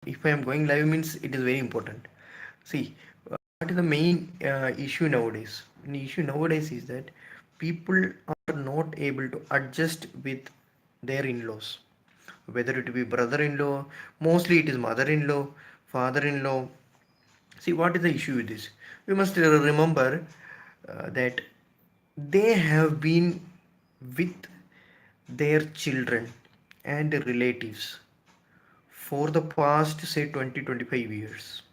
If I am going live means it is very important. See, what is the main issue nowadays? The issue nowadays is that people are not able to adjust with their in-laws, whether it be brother-in-law, mostly it is mother-in-law, father-in-law. See, what is the issue with this? We must remember that they have been with their children and relatives for the past, say, 20-25 years.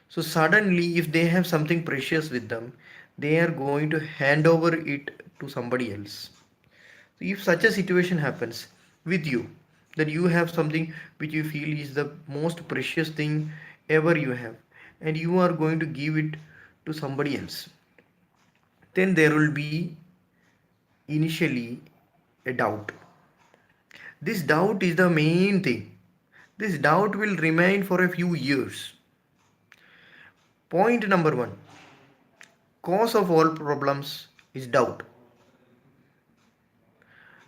So suddenly, if they have something precious with them, they are going to hand over it to somebody else. So if such a situation happens with you, that you have something which you feel is the most precious thing ever you have, and you are going to give it to somebody else, then there will be initially a doubt. This doubt is the main thing. This doubt will remain for a few years. Point number one, cause of all problems is doubt.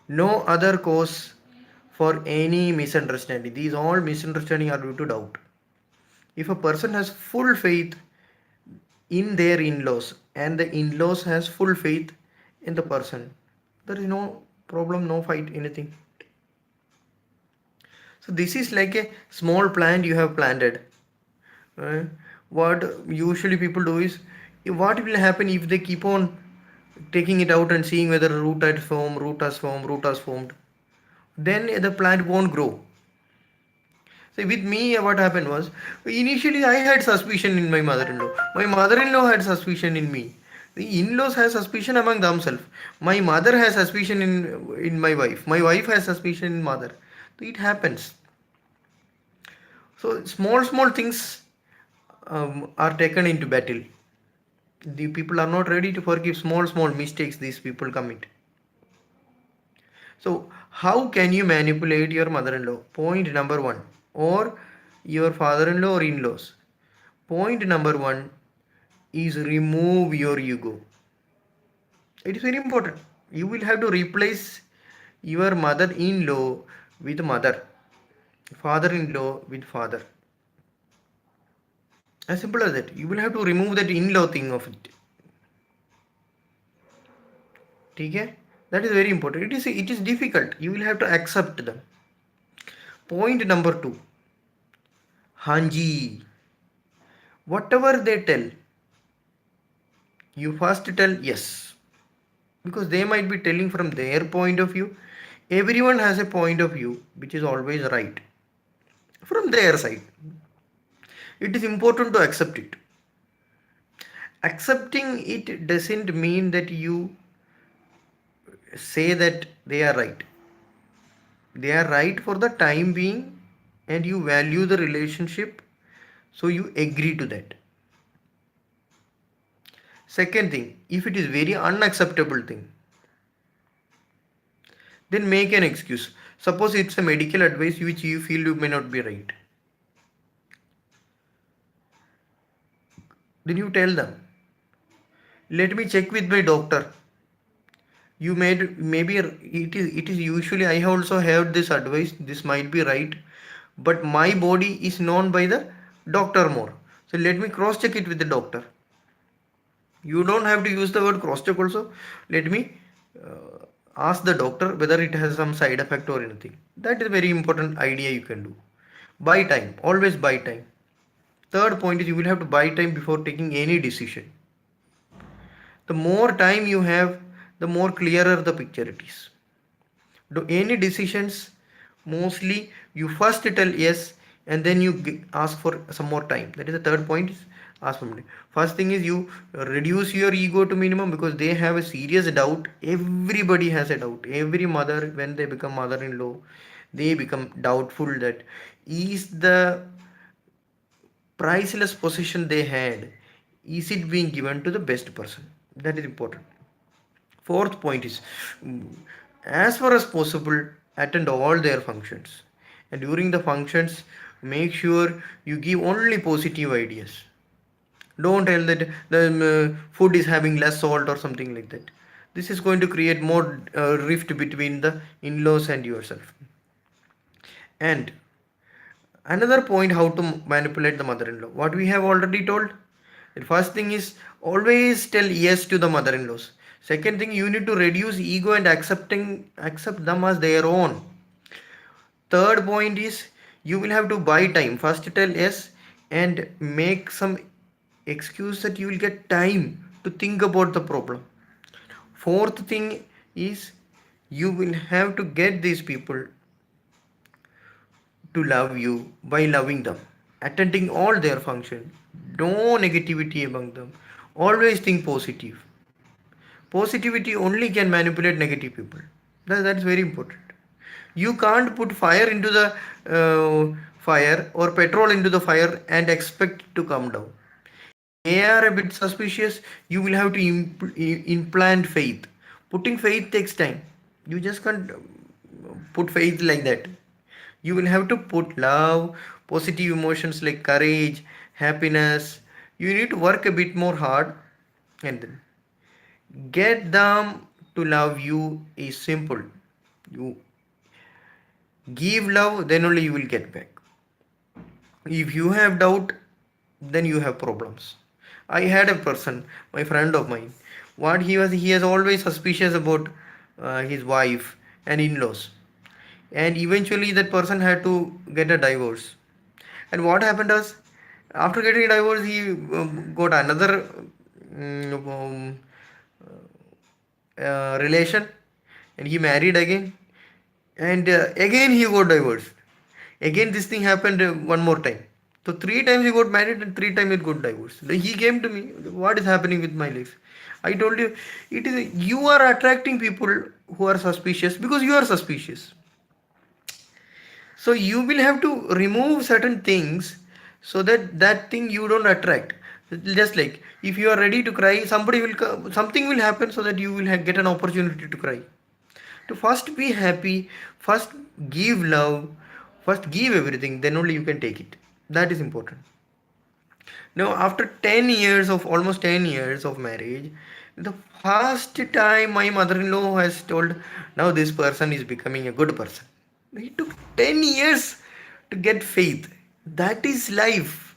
No other cause for any misunderstanding. These all misunderstanding are due to doubt. If a person has full faith in their in-laws and the in-laws has full faith in the person, there is no problem, no fight, anything. So this is like a small plant you have planted. Uh, what usually people do is, what will happen if they keep on taking it out and seeing whether root has formed, then the plant won't grow. So with me, what happened was, initially I had suspicion in my mother-in-law. My mother-in-law had suspicion in me. The in-laws have suspicion among themselves. My mother has suspicion in my wife. My wife has suspicion in mother. So it happens. So small things are taken into battle. The people are not ready to forgive small mistakes these people commit. So how can you manipulate your mother-in-law? Point number one, or your father-in-law or in-laws. Point number one is remove your ego. It is very important. You will have to replace your mother-in-law with mother, father-in-law with father. As simple as that. You will have to remove that in-law thing of it. Okay? That is very important. It is difficult. You will have to accept them. Point number two. Hanji. Whatever they tell, you first tell yes. Because they might be telling from their point of view. Everyone has a point of view which is always right. From their side. It is important to accept it. Accepting it doesn't mean that you say that they are right. They are right for the time being and you value the relationship, so you agree to that. Second thing, if it is very unacceptable thing, then make an excuse. Suppose it's a medical advice which you feel you may not be right. Then you tell them, let me check with my doctor. You made maybe it is usually I have also heard this advice. This might be right, but my body is known by the doctor more. So let me cross check it with the doctor. You don't have to use the word cross check also. Let me ask the doctor whether it has some side effect or anything. That is very important idea you can do. Buy time. Always buy time. Third point is you will have to buy time before taking any decision. The more time you have, the more clearer the picture it is. Do any decisions, mostly you first tell yes and then you ask for some more time. That is the third point, is ask for money. First thing is you reduce your ego to minimum, because they have a serious doubt. Everybody has a doubt. Every mother, when they become mother-in-law, they become doubtful that is the priceless possession they had, is it being given to the best person? That is important. Fourth point is, as far as possible, attend all their functions. And during the functions, make sure you give only positive ideas. Don't tell that the food is having less salt or something like that. This is going to create more rift between the in-laws and yourself. And Another point, how to manipulate the mother-in-law. What we have already told. The first thing is always tell yes to the mother-in-laws. Second thing, you need to reduce ego and accept them as their own. Third point is you will have to buy time. First tell yes and make some excuse that you will get time to think about the problem. Fourth thing is you will have to get these people to love you by loving them, attending all their function. No negativity among them. Always think positive. Positivity only can manipulate negative people. That's very important. You can't put fire into the fire or petrol into the fire and expect it to come down. They are a bit suspicious. You will have to implant faith. Putting faith takes time. You just can't put faith like that. You will have to put love, positive emotions like courage, happiness. You need to work a bit more hard and then get them to love you is simple. You give love, then only you will get back. If you have doubt, then you have problems. I had a person, my friend of mine, what he is always suspicious about his wife and in-laws, and eventually that person had to get a divorce. And what happened was, after getting a divorce, he got another relation, and he married again, and again he got divorced. Again this thing happened one more time. So three times he got married and three times he got divorced. Like, he came to me, what is happening with my life? I told you, it is you are attracting people who are suspicious because you are suspicious. So you will have to remove certain things so that that thing you don't attract. Just like if you are ready to cry, somebody will come, something will happen so that you will get an opportunity to cry. To first be happy, first give love, first give everything, then only you can take it. That is important. Now, after 10 years of almost 10 years of marriage, the first time my mother-in-law has told, now this person is becoming a good person. It took 10 years to get faith. That is life.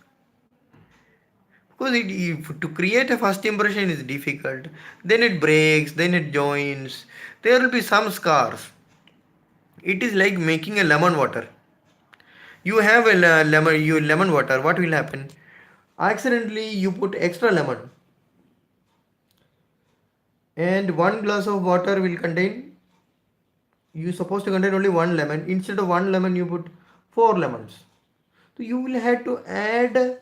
Because to create a first impression is difficult. Then it breaks, then it joins. There will be some scars. It is like making a lemon water. You have a lemon water. What will happen? Accidentally, you put extra lemon, and one glass of water will contain. You supposed to contain only one lemon. Instead of one lemon, you put four lemons. So you will have to add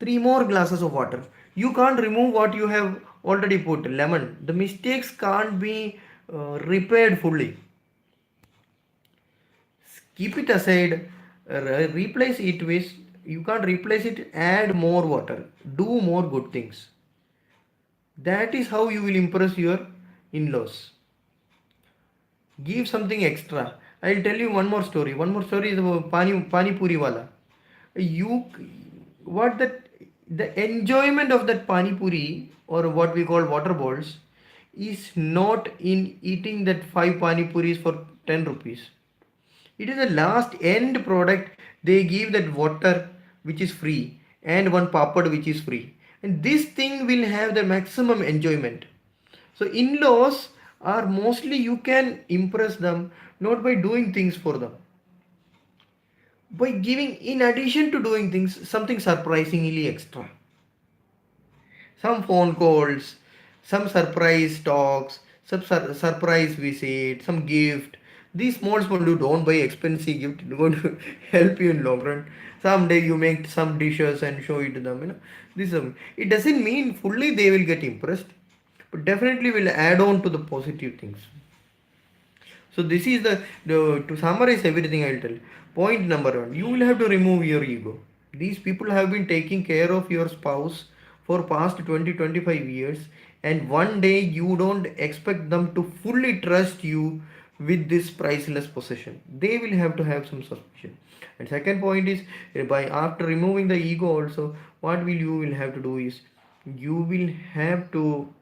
three more glasses of water. You can't remove what you have already put lemon. The mistakes can't be repaired fully. Keep it aside, replace it with, you can't replace it, add more water, do more good things. That is how you will impress your in-laws. Give something extra. I'll tell you one more story is about pani puri wala. You what that the enjoyment of that pani puri, or what we call water balls, is not in eating that 5 pani puris for 10 rupees. It is a last end product. They give that water which is free and one papad which is free. And this thing will have the maximum enjoyment. So in-laws are mostly you can impress them not by doing things for them, by giving, in addition to doing things, something surprisingly extra. Some phone calls, some surprise talks, some surprise visit, some gift. These small you don't buy expensive gift, it's going to help you in long run. Someday you make some dishes and show it to them. This it doesn't mean fully they will get impressed, but definitely will add on to the positive things. So this is the to summarize everything I'll tell. Point number one, you will have to remove your ego. These people have been taking care of your spouse for past 20-25 years, and one day you don't expect them to fully trust you with this priceless possession. They will have to have some suspicion. And second point is, by after removing the ego also, what will you will have to do is you will have to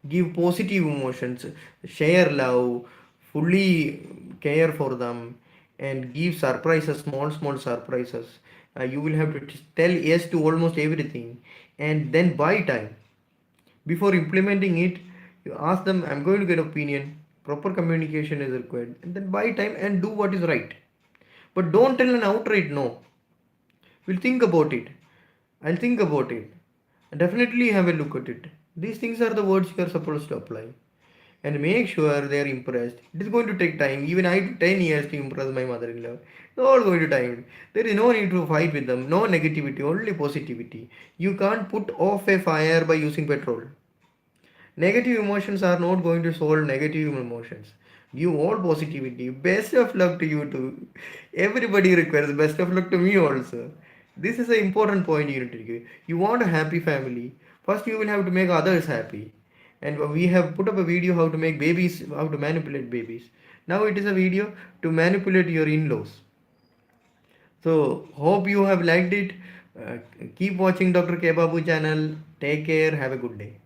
give positive emotions, share love, fully care for them, and give surprises, small surprises. You will have to tell yes to almost everything, and then buy time. Before implementing it, you ask them, I'm going to get opinion, proper communication is required, and then buy time and do what is right. But don't tell an outright no. We'll think about it. I'll think about it. Definitely have a look at it. These things are the words you are supposed to apply. And make sure they are impressed. It is going to take time. Even I took 10 years to impress my mother-in-law. It's all going to time. There is no need to fight with them. No negativity, only positivity. You can't put off a fire by using petrol. Negative emotions are not going to solve negative emotions. Give all positivity. Best of luck to you too. Everybody requires best of luck to me also. This is an important point you need to give. You want a happy family. First, you will have to make others happy. And we have put up a video how to make babies, how to manipulate babies. Now it is a video to manipulate your in-laws. So hope you have liked it. Keep watching Dr. K Babu channel. Take care. Have a good day.